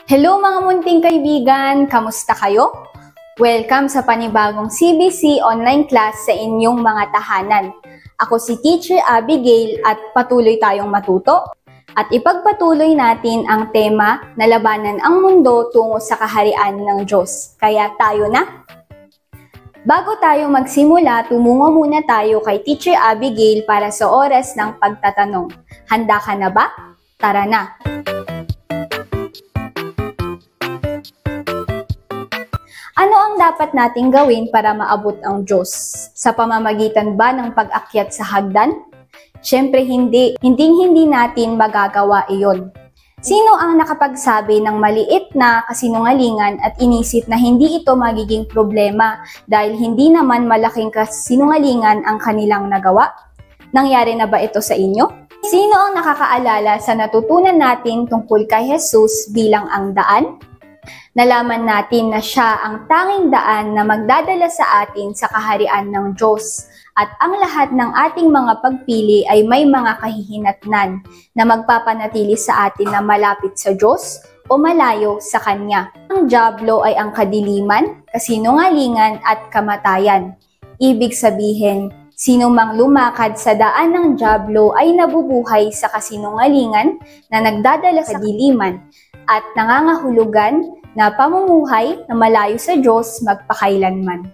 Hello mga munting kaibigan! Kamusta kayo? Welcome sa panibagong CBC online class sa inyong mga tahanan. Ako si Teacher Abigail at patuloy tayong matuto at ipagpatuloy natin ang tema na labanan ang mundo tungo sa kaharian ng Diyos. Kaya tayo na! Bago tayo magsimula, tumungo muna tayo kay Teacher Abigail para sa oras ng pagtatanong. Handa ka na ba? Tara na! Ano ang dapat nating gawin para maabot ang Diyos? Sa pamamagitan ba ng pag-akyat sa hagdan? Siyempre hindi natin magagawa iyon. Sino ang nakapagsabi ng maliit na kasinungalingan at inisip na hindi ito magiging problema dahil hindi naman malaking kasinungalingan ang kanilang nagawa? Nangyari na ba ito sa inyo? Sino ang nakakaalala sa natutunan natin tungkol kay Jesus bilang ang daan? Nalaman natin na siya ang tanging daan na magdadala sa atin sa kaharian ng Diyos at ang lahat ng ating mga pagpili ay may mga kahihinatnan na magpapanatili sa atin na malapit sa Diyos o malayo sa Kanya. Ang dyablo ay ang kadiliman, kasinungalingan at kamatayan. Ibig sabihin, sino mang lumakad sa daan ng dyablo ay nabubuhay sa kasinungalingan na nagdadala sa kadiliman at nangangahulugan na pamumuhay na malayo sa Diyos magpakailanman.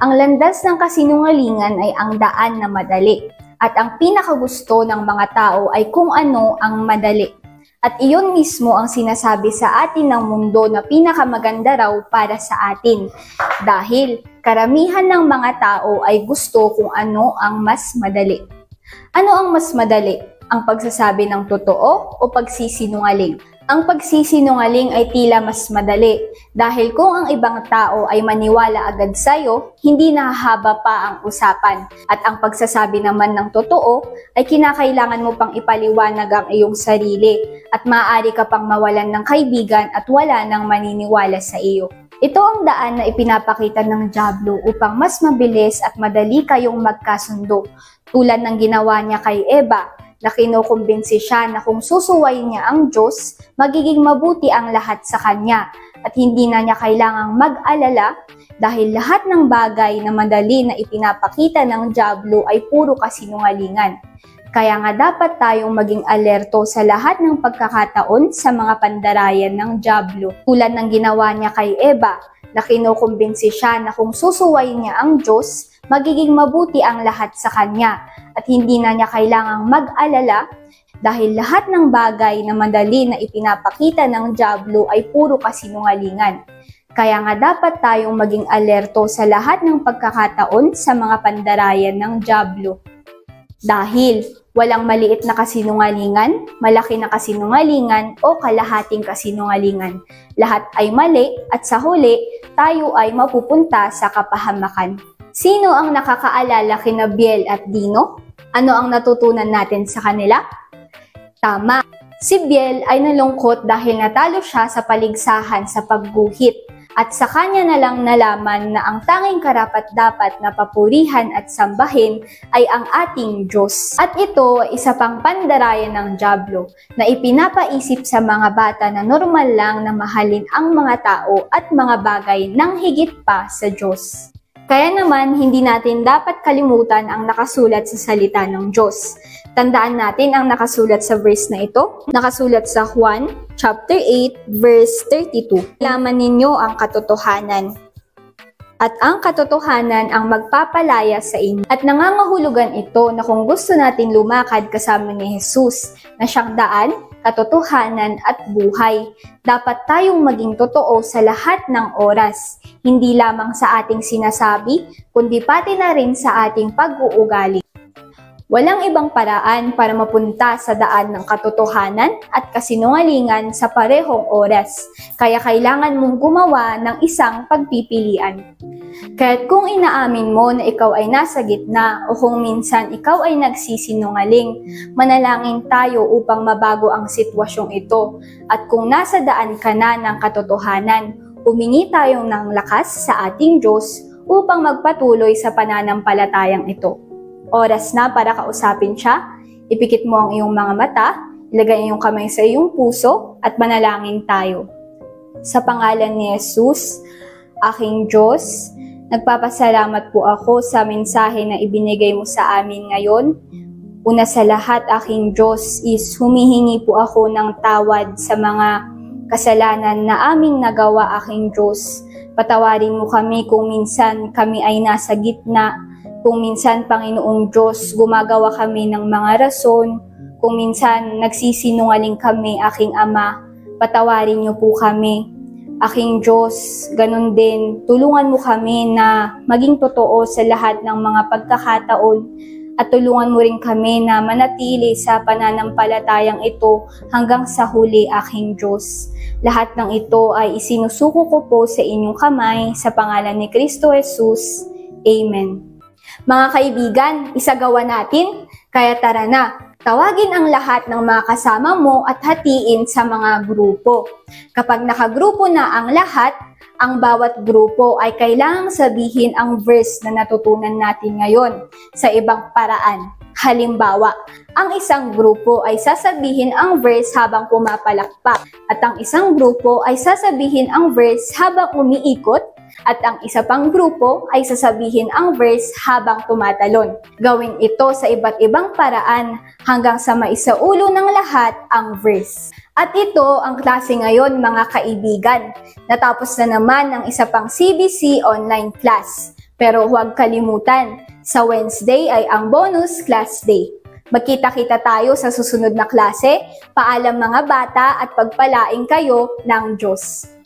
Ang landas ng kasinungalingan ay ang daan na madali at ang pinakagusto ng mga tao ay kung ano ang madali. At iyon mismo ang sinasabi sa atin ng mundo na pinakamaganda raw para sa atin dahil karamihan ng mga tao ay gusto kung ano ang mas madali. Ano ang mas madali? Ang pagsasabi ng totoo o pagsisinungaling? Ang pagsisinungaling ay tila mas madali dahil kung ang ibang tao ay maniwala agad sa'yo, hindi nahahaba pa ang usapan. At ang pagsasabi naman ng totoo ay kinakailangan mo pang ipaliwanag ang iyong sarili at maaari ka pang mawalan ng kaibigan at wala nang maniniwala sa iyo. Ito ang daan na ipinapakita ng dyablo upang mas mabilis at madali kayong magkasundo tulad ng ginawa niya kay Eva na kinukumbinsi siya na kung susuwayin niya ang Diyos, magiging mabuti ang lahat sa Kanya at hindi na niya kailangang mag-alala dahil lahat ng bagay na madali na ipinapakita ng dyablo ay puro kasinungalingan. Kaya nga dapat tayong maging alerto sa lahat ng pagkakataon sa mga pandarayan ng dyablo. Tulad ng ginawa niya kay Eva na kinukumbinsi siya na kung susuwayin niya ang Diyos, magiging mabuti ang lahat sa Kanya at hindi na niya kailangang mag-alala dahil lahat ng bagay na madali na ipinapakita ng dyablo ay puro kasinungalingan. Kaya nga dapat tayong maging alerto sa lahat ng pagkakataon sa mga pandarayan ng dyablo. Dahil walang maliit na kasinungalingan, malaki na kasinungalingan o kalahating kasinungalingan. Lahat ay mali at sa huli, tayo ay mapupunta sa kapahamakan. Sino ang nakakaalala kina Biel at Dino? Ano ang natutunan natin sa kanila? Tama! Si Biel ay nalungkot dahil natalo siya sa paligsahan sa pagguhit at sa kanya na lang nalaman na ang tanging karapat-dapat na papurihan at sambahin ay ang ating Diyos. At ito ay isa pang pandarayan ng dyablo na ipinapaisip sa mga bata na normal lang na mahalin ang mga tao at mga bagay nang higit pa sa Diyos. Kaya naman, hindi natin dapat kalimutan ang nakasulat sa salita ng Diyos. Tandaan natin ang nakasulat sa verse na ito. Nakasulat sa Juan chapter 8, verse 32. Alaman ninyo ang katotohanan. At ang katotohanan ang magpapalaya sa inyo. At nangangahulugan ito na kung gusto natin lumakad kasama ni Jesus na siyang daan, katotohanan at buhay. Dapat tayong maging totoo sa lahat ng oras, hindi lamang sa ating sinasabi, kundi pati na rin sa ating pag-uugali. Walang ibang paraan para mapunta sa daan ng katotohanan at kasinungalingan sa parehong oras, kaya kailangan mong gumawa ng isang pagpipilian. Kaya't kung inaamin mo na ikaw ay nasa gitna o kung minsan ikaw ay nagsisinungaling, manalangin tayo upang mabago ang sitwasyong ito. At kung nasa daan ka na ng katotohanan, humingi tayong ng lakas sa ating Diyos upang magpatuloy sa pananampalatayang ito. Oras na para kausapin siya, ipikit mo ang iyong mga mata, ilagay ang iyong kamay sa iyong puso at manalangin tayo. Sa pangalan ni Jesus, aking Diyos, nagpapasalamat po ako sa mensahe na ibinigay mo sa amin ngayon. Una sa lahat, aking Diyos, is humihingi po ako ng tawad sa mga kasalanan na aming nagawa, aking Diyos. Patawarin mo kami kung minsan kami ay nasa gitna, kung minsan, Panginoong Diyos, gumagawa kami ng mga rason, kung minsan nagsisinungaling kami, aking Ama, patawarin niyo po kami. Aking Diyos, ganun din, tulungan mo kami na maging totoo sa lahat ng mga pagkakataon at tulungan mo rin kami na manatili sa pananampalatayang ito hanggang sa huli, aking Diyos. Lahat ng ito ay isinusuko ko po sa inyong kamay sa pangalan ni Kristo Jesus. Amen. Mga kaibigan, isagawa natin, kaya tara na. Tawagin ang lahat ng mga kasama mo at hatiin sa mga grupo. Kapag nakagrupo na ang lahat, ang bawat grupo ay kailangang sabihin ang verse na natutunan natin ngayon sa ibang paraan. Halimbawa, ang isang grupo ay sasabihin ang verse habang pumapalakpak at ang isang grupo ay sasabihin ang verse habang umiikot at ang isa pang grupo ay sasabihin ang verse habang tumatalon. Gawin ito sa iba't ibang paraan hanggang sa maisaulo ng lahat ang verse. At ito ang klase ngayon, mga kaibigan. Natapos na naman ang isa pang CBC online class. Pero huwag kalimutan, sa Wednesday ay ang bonus class day. Magkita-kita tayo sa susunod na klase. Paalam mga bata at pagpalain kayo ng Diyos.